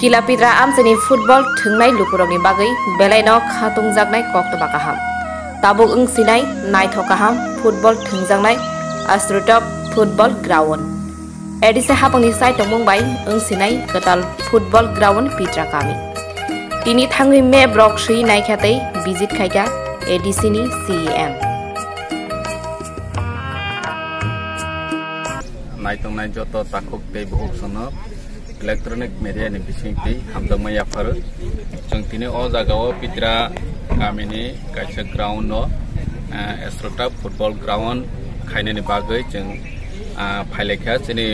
Killa pitra amchai football thungnai lukurokni bagwi belaino khatungjaknai koktoma kaham. Tabuk wngsinai naithok kaham football thungjaknai astrotop football ground. Edise hapangni sai tongmung bai wngsinai katal football ground pitra kami. Tini thangwi me brok sui naikhatei visit khaika ADC ni CEM. Naitongnai joto takuk tei buhuk sono electronic media ni bisingti hamjak maya faru jeng tini o jagao pitra kamini kaisa ground no astrotop football ground khaina ni bagui jeng phailekha chini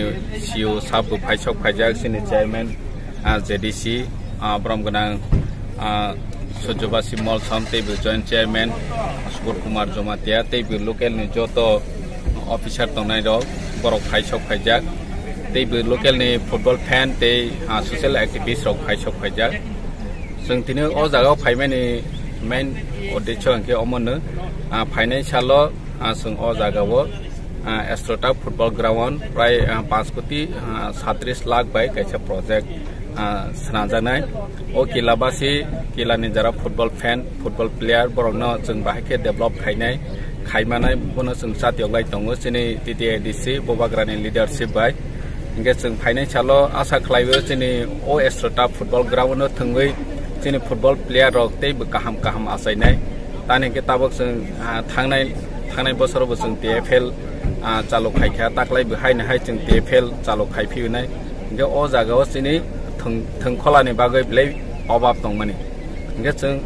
CEO sabu phaisok phaijak chini chairman JDC bromganang Sojobasi mall samte bu joint chairman Subur Kumar Jomatia tei bu local ni joto officer tongnai rok borok phaisok phaijak tei bu local ni football fan tei social activist rok phaisok phaijak jeng tini o jagao phaimani main uddesho angke omono phainai salo jeng o jagao astrotop football ground prai 5 koti 37 lakh bai kaisa project sanajanai o Killa basi Killa ni jara football fan football player borokno jeng bahike develop khainai khaimanai bono jeng satyoglai tongo chini TTADC bobagrani leadership bai inge jeng phainai salo asa khlaibo chini o astrotop football ground no thungwi chini football player rok tei kaham kaham asainai tani ke tabok jeng thangnai bosor bo jeng TFL chalo khaikha taklai bo haina hai jeng TFL chalo khaiphionai inge o jagao chini thungkholani bagui blai obab tongmani inge jeng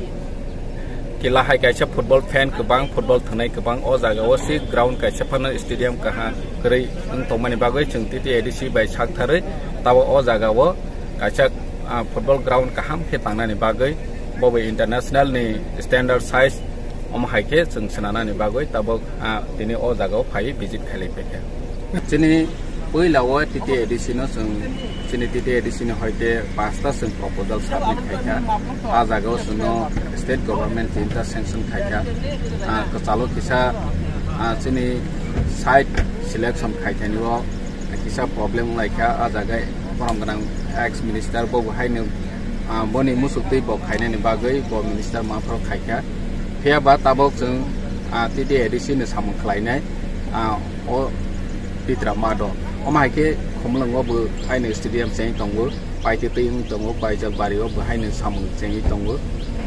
Killa hai kaisa football fan kubang football thangnai kubang o jagao si ground kaisa phana stadium kaha krei tongmani bagui jeng TTADC bai sakthare tabo o jagao kaisa football ground kaham khe tangnani bagui bobe international ni standard size haike jeng sananani bagui tabo tini o jagao phai visit khalai pekha chini poilao TTADC no jeng chini TTADC ni hoite 5ta jeng proposal submit khaikha a jagao no state government tinta sanction khaikha kachalo kisa chini site selection khaikani o kisa problem laikha a jagai poromganang ex minister bo haino boni musuktei bo khainani bagui bo minister mafro khaikha phia ba tabok jeng TTADC ni samung khlainai o pitra mado omaike khomlango bo haino stadium chei tongo paite tei tongo paijal bari o bo haino samung chei tongo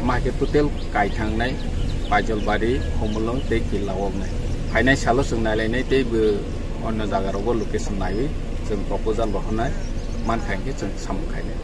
omaike total kaithangnai paijal bari khomlong tei Killa ognai hainai salo jeng nalainai tei bo onno jaga rogo location nai jeng proposal bohonai mankhangke jeng samung khainai